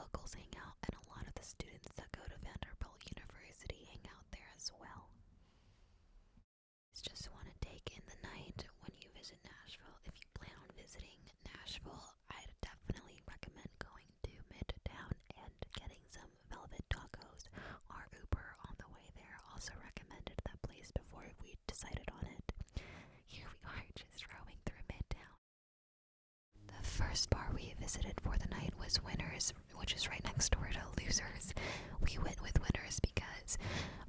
locals hang out, and a lot of the students that go to Vanderbilt University hang out there as well. Just want to take in the night when you visit Nashville. If you plan on visiting Nashville, I'd definitely recommend going to Midtown and getting some velvet tacos or Uber on the way there. Also recommended that place before we decided on it. Here we are just roaming through Midtown. The first bar we visited for the night was Winners, which is right next door to Losers. We went with Winners because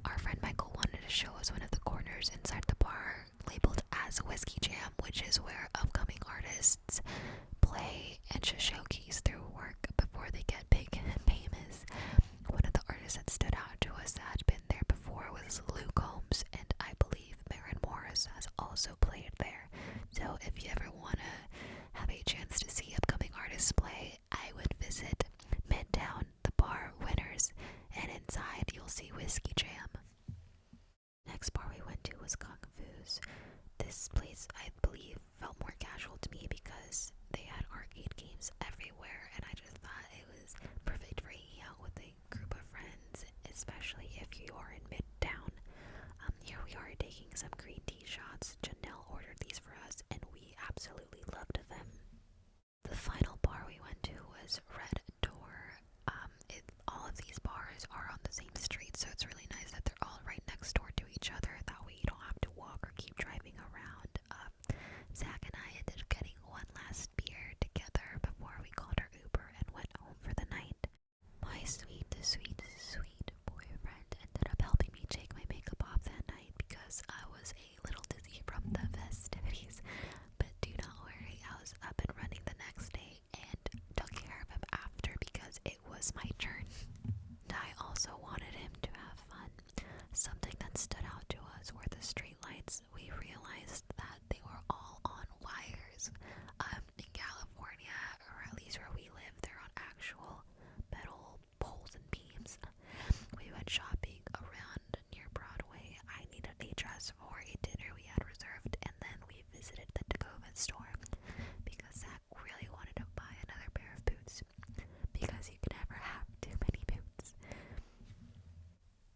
our friend Michael wanted to show us one of the corners inside the bar labeled as Whiskey Jam, which is where upcoming artists play and just showcase their work before they get big and famous. One of the artists that stood out to us that had been there before was Luke Combs, and I believe Maren Morris has also played there. So if you ever want to have a chance to see upcoming artists play, I would visit Midtown, the bar Winners, and inside you'll see Whiskey Jam. Next bar we went to was Kung Fu's. This place, I believe, felt more casual to me because they had arcade games everywhere, and I just thought it was perfect for hanging out with a group of friends, especially if you are in Midtown. Here we are taking some green tea shots. Janelle ordered these for us, and we absolutely loved them. The final bar we went to was Red Door. All of these bars are on the same street, so it's really nice that they're all right next door to each other. That way you don't have to walk or keep driving around. Zach and I ended up getting one last beer together before we called our Uber and went home for the night. My sweet boyfriend ended up helping me take my makeup off that night because I was a little dizzy from the festivities. But do not worry, I was up and running the next day and took care of him after because it was my turn. I also wanted him to have fun. Something that stood out to us were the street lights. We realized that they were all on wires. In California, or at least where we live, they're on actual metal poles and beams. We went shopping around near Broadway. I needed a dress for a dinner we had reserved, and then we visited the Tacoma store because Zach really wanted to buy another pair of boots because you can never have too many boots.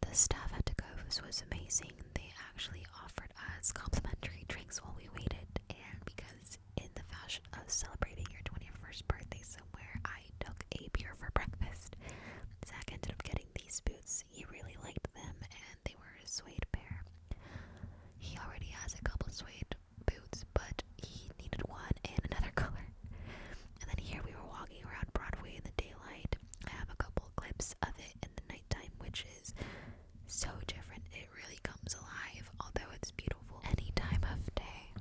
The staff at Tacovas was amazing. They actually offered us complimentary drinks while we waited, and because in the fashion of celebrating your 21st birthday somewhere, I took a beer for breakfast. Zach ended up getting these boots. He really liked them, and they were a suede pair. He already has a couple suede boots, but he needed one in another color. And then here we were walking around Broadway in the daylight. I have a couple clips of it in the nighttime, which is so different. It really comes alive, although it's beautiful any time of day.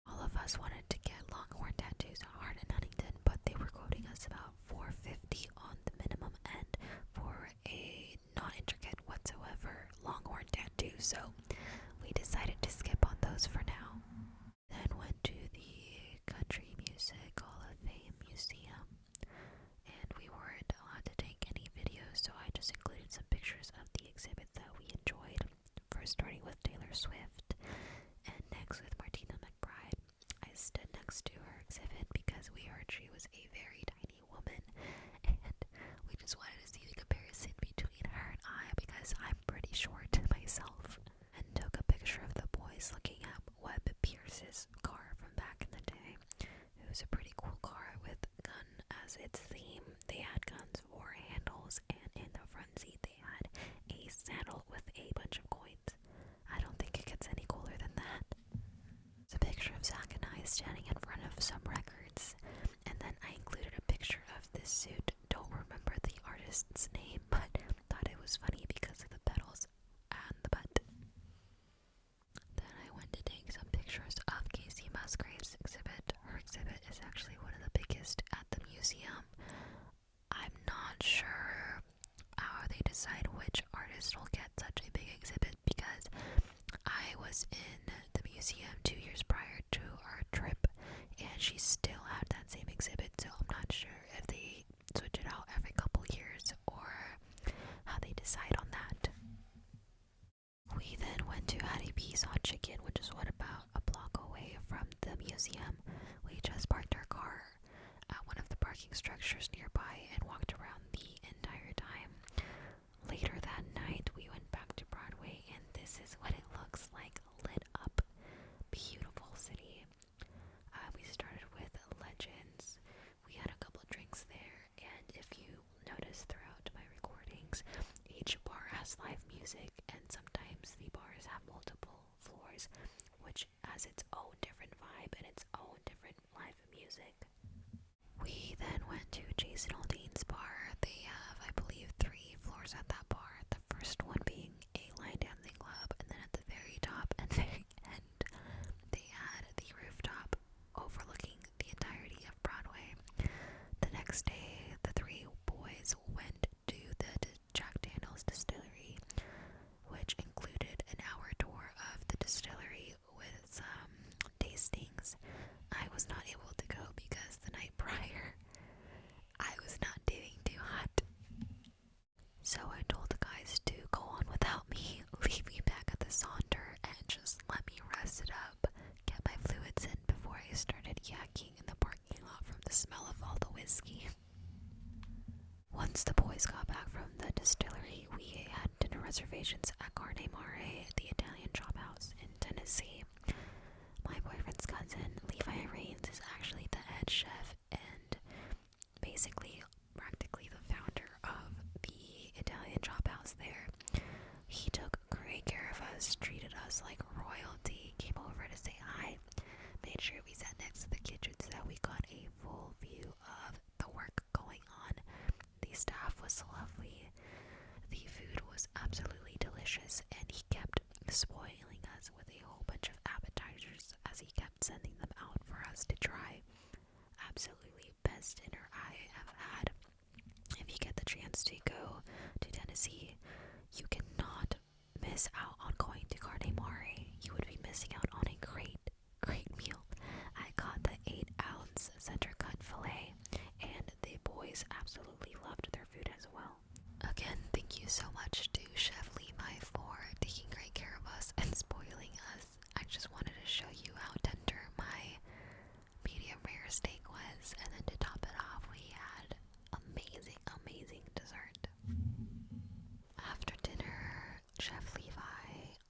All of us wanted to get Longhorn tattoos on Hart and Huntington, but they were quoting us about $450 on the minimum end for a not intricate whatsoever Longhorn tattoo, so we decided to skip on those for now. Then went to the Country Music Hall of Fame Museum, and we weren't allowed to take any videos, so I just included some pictures of the exhibits that we enjoyed. First starting with Taylor Swift, and next with Martina McBride. I stood next to her exhibit because we heard she was a very tiny woman, and we just wanted to see the comparison between her and I because I'm pretty short myself. And took a picture of the boys looking at Webb Pierce's car from back in the day. It was a pretty cool car with gun as its theme. They had guns for handles, and in the front seat they had a saddle with a bunch of coins. I don't think it gets any cooler than that. It's a picture of Zach and I standing in front of some records, and then I included a picture of this suit. Don't remember the artist's name, but thought it was funny because of the pedals and the butt. Then I went to take some pictures of Casey Musgrave's exhibit. Her exhibit is actually one of the biggest at the museum. I'm not sure how they decide which artist will get such a big exhibit because I was in the museum 2 years prior to our trip, and she still had that same exhibit, so I'm not sure if they switch it out every couple years or how they decide on that. We then went to Hattie B's Hot Chicken, which is about a block away from the museum. We just parked our car at one of the parking structures nearby and walked around Days, which has its own different vibe and its own different live music. We then went to Jason Aldean's bar. They have, I believe, 3 floors at that bar. The first one being a line dancing club, and then at the very top and very end, they had the rooftop overlooking the entirety of Broadway. The next day, the 3 boys went to the Jack Daniel's distillery, which included an hour tour of the distillery with some tastings. I was not able to go because the night prior, I was not doing too hot. So I told the guys to go on without me, leave me back at the Saunter, and just let me rest it up, get my fluids in before I started yakking in the parking lot from the smell of all the whiskey. Once the boys got back from the distillery, we had dinner reservations at Carne Mare, the Italian chop house in Tennessee. My boyfriend's cousin, Levi Rains, is actually the head chef and basically practically the founder of the Italian chop house there. He took great care of us, treated us like royalty, came over to say hi, made sure we sat next to the kitchen so that we got a full view of the work going on. The staff was lovely, the food was absolutely delicious, and he kept spoiling us with a whole bunch of appetizers as he kept sending them out for us to try. Absolutely best dinner I have had. If you get the chance to go to Tennessee, you cannot miss out on going to Carne Mare. You would be missing out on a great meal. I got the 8-ounce center cut filet, and the boys absolutely loved their food as well. Again, thank you so much to Chef Levi for taking great care of us and spoiling us. I just wanted to show you how tender my medium rare steak was, and then to top it off, we had amazing dessert. After dinner, Chef Levi,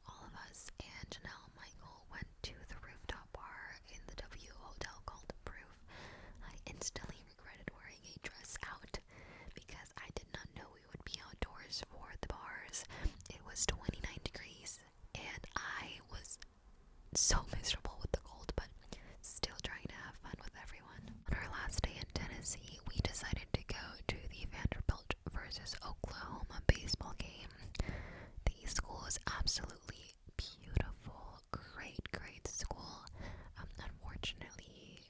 all of us, and Janelle and Michael went to the rooftop bar in the W Hotel called Proof. I instantly regretted wearing a dress out because I did not know we would be outdoors for the bars. It was 29 degrees and I was so miserable with the cold, but still trying to have fun with everyone. On our last day in Tennessee, we decided to go to the Vanderbilt versus Oklahoma baseball game. The school is absolutely beautiful, great school. Unfortunately,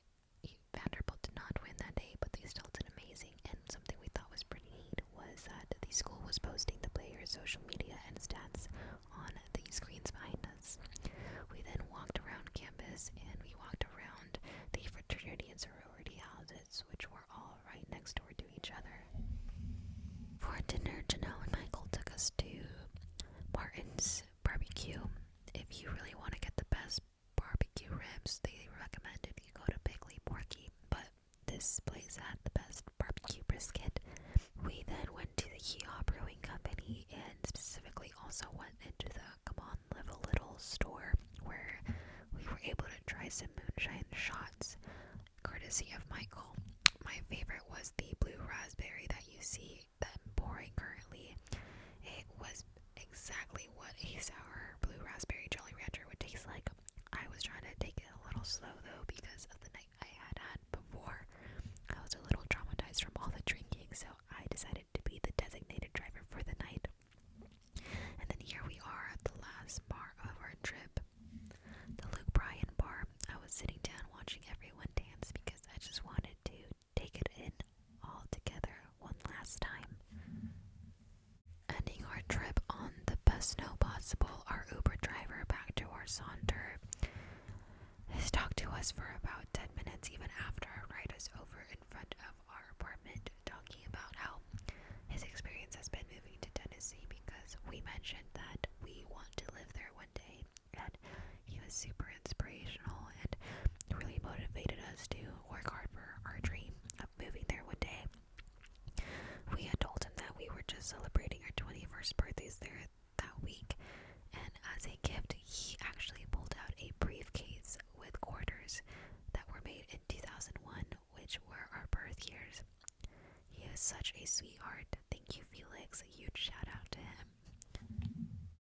Vanderbilt did not win that day, but they still did amazing, and something we thought was pretty neat was that the school was posting the players' social media and stats on the screens behind us. We then walked around campus, and we walked around the fraternity and sorority houses, which were all right next door to each other. For dinner, Janelle and Michael took us to Martin's Barbecue. If you really want to get the best barbecue ribs, they recommend if you go to Piggly Porky, but this place had the best barbecue brisket. We then went to the Yeehaw Brewing Company and specifically also went into the Come On Live a Little store where we were able to try some moonshine shots, courtesy of Michael. My favorite was the blue raspberry that you see them pouring currently. It was exactly what a sour blue raspberry Jolly Rancher would taste like. I was trying to take it a little slow though because of the night I had before. I was a little traumatized from all the drinking, so I decided to be the designated driver for the night. And then here we are at the last bar of our trip, the Luke Bryan bar. I was sitting down watching everyone dance because I just wanted to take it in all together one last time. Ending our trip on the best note possible, our Uber driver back to our Saunter talked to us for about 10 minutes even after our ride was over in front of our apartment, talking about how his experience has been moving to Tennessee because we mentioned that we want to live there one day, and he was super inspirational and really motivated us to work hard for our dream of moving there one day. We had told him that we were just celebrating our 21st birthdays there that week, and as a gift he actually pulled out a briefcase with quarters that were made in 2001, which were our birth years. He is such a sweetheart. Thank you, Felix. A huge shout out to him.